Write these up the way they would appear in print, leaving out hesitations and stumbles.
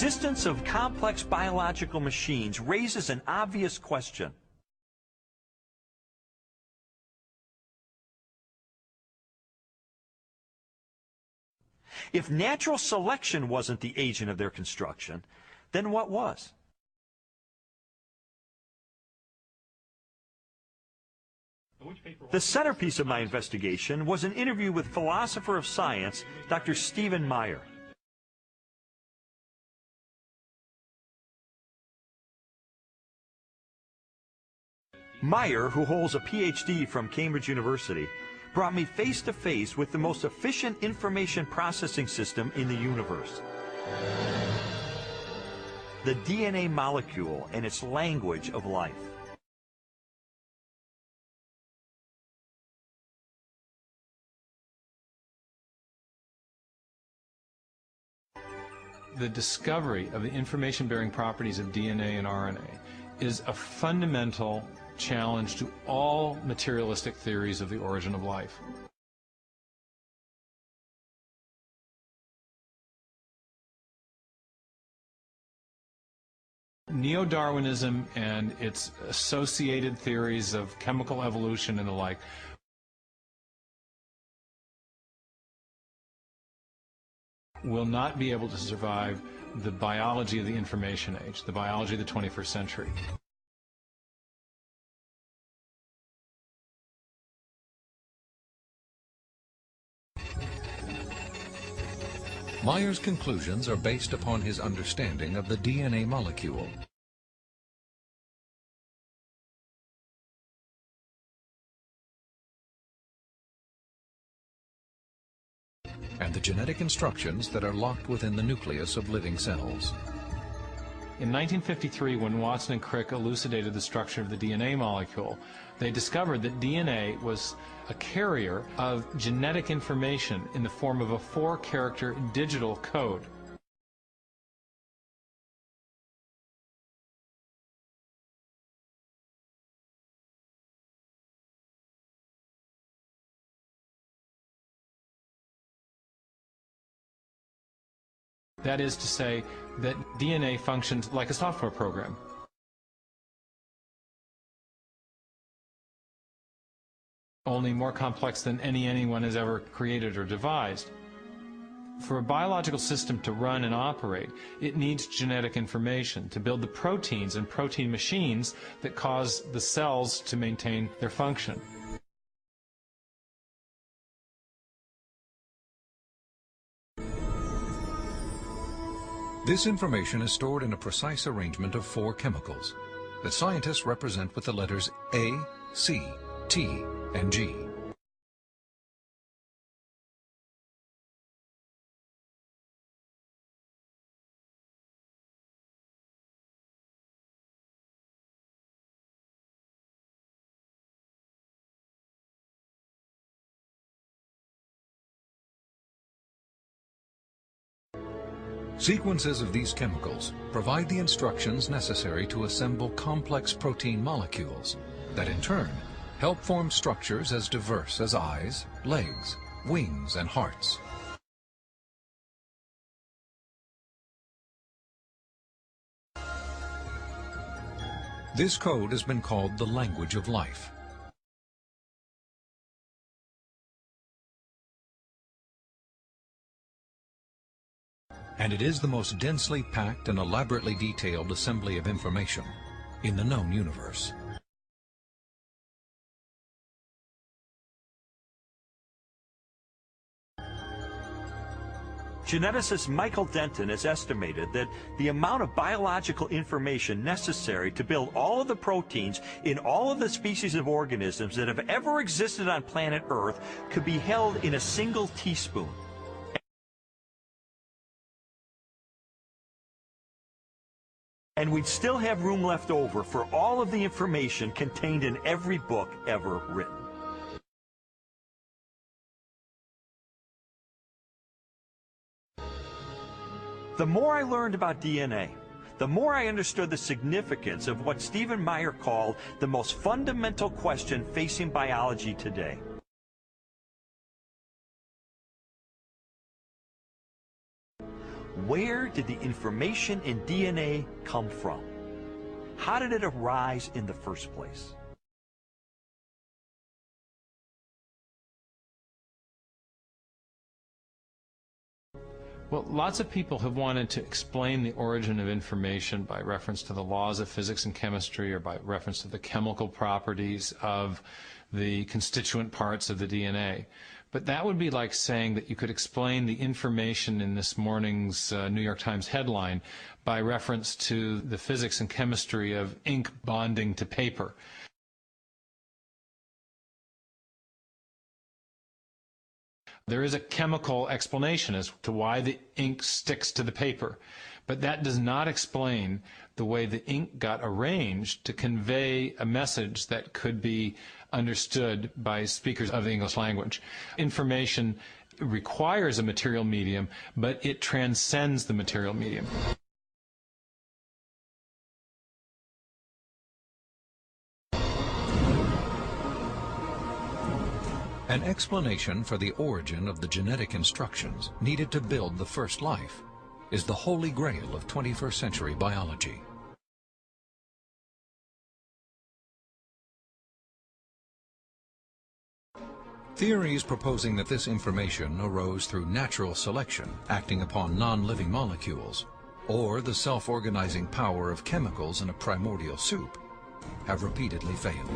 existence of complex biological machines raises an obvious question. If natural selection wasn't the agent of their construction, then what was? The centerpiece of my investigation was an interview with philosopher of science, Dr. Stephen Meyer. Meyer, who holds a PhD from Cambridge University, brought me face to face with the most efficient information processing system in the universe. The DNA molecule and its language of life. The discovery of the information-bearing properties of DNA and RNA is a fundamental challenge to all materialistic theories of the origin of life. Neo-Darwinism and its associated theories of chemical evolution and the like will not be able to survive the biology of the information age, the biology of the 21st century. Meyer's conclusions are based upon his understanding of the DNA molecule. And the genetic instructions that are locked within the nucleus of living cells. In 1953, when Watson and Crick elucidated the structure of the DNA molecule, they discovered that DNA was a carrier of genetic information in the form of a 4-character digital code. That is to say that DNA functions like a software program. Only more complex than anyone has ever created or devised. For a biological system to run and operate, it needs genetic information to build the proteins and protein machines that cause the cells to maintain their function. This information is stored in a precise arrangement of 4 chemicals that scientists represent with the letters A, C, T, and G. Sequences of these chemicals provide the instructions necessary to assemble complex protein molecules that in turn help form structures as diverse as eyes, legs, wings, and hearts. This code has been called the language of life. And it is the most densely packed and elaborately detailed assembly of information in the known universe. Geneticist Michael Denton has estimated that the amount of biological information necessary to build all of the proteins in all of the species of organisms that have ever existed on planet Earth could be held in a single teaspoon. And we'd still have room left over for all of the information contained in every book ever written. The more I learned about DNA, the more I understood the significance of what Stephen Meyer called the most fundamental question facing biology today. Where did the information in DNA come from? How did it arise in the first place? Well, lots of people have wanted to explain the origin of information by reference to the laws of physics and chemistry, or by reference to the chemical properties of the constituent parts of the DNA. But that would be like saying that you could explain the information in this morning's New York Times headline by reference to the physics and chemistry of ink bonding to paper. There is a chemical explanation as to why the ink sticks to the paper, but that does not explain the way the ink got arranged to convey a message that could be understood by speakers of the English language. Information requires a material medium, but it transcends the material medium. An explanation for the origin of the genetic instructions needed to build the first life is the holy grail of 21st century biology. Theories proposing that this information arose through natural selection acting upon non-living molecules, or the self-organizing power of chemicals in a primordial soup, have repeatedly failed.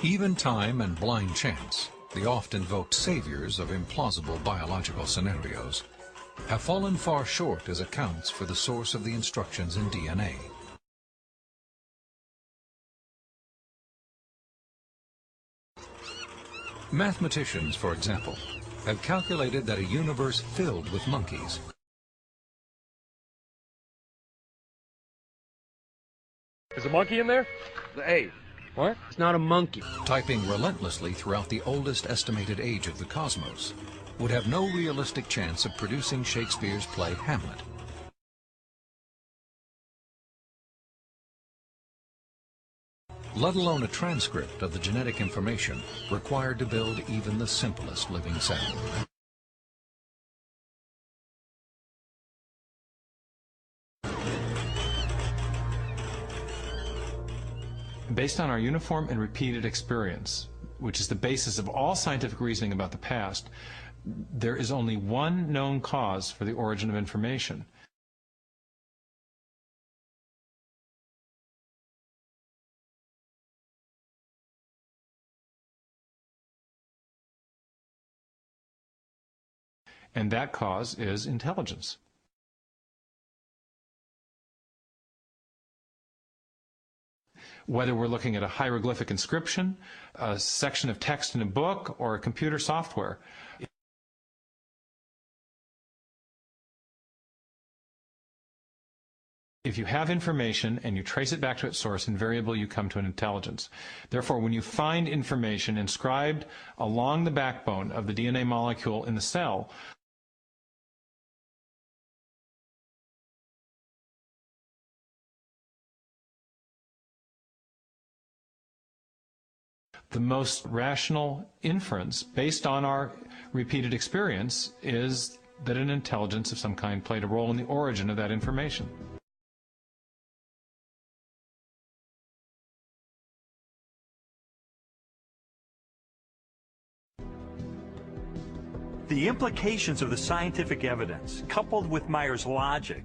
Even time and blind chance, the oft-invoked saviors of implausible biological scenarios, have fallen far short as accounts for the source of the instructions in DNA. Mathematicians, for example, have calculated that a universe filled with monkeys Is a monkey in there? Hey, what? It's not a monkey. typing relentlessly throughout the oldest estimated age of the cosmos, would have no realistic chance of producing Shakespeare's play Hamlet. Let alone a transcript of the genetic information required to build even the simplest living cell. Based on our uniform and repeated experience, which is the basis of all scientific reasoning about the past, there is only one known cause for the origin of information. And that cause is intelligence. Whether we're looking at a hieroglyphic inscription, a section of text in a book, or a computer software, if you have information and you trace it back to its source, invariably you come to an intelligence. Therefore, when you find information inscribed along the backbone of the DNA molecule in the cell, the most rational inference, based on our repeated experience, is that an intelligence of some kind played a role in the origin of that information. The implications of the scientific evidence, coupled with Meyer's logic,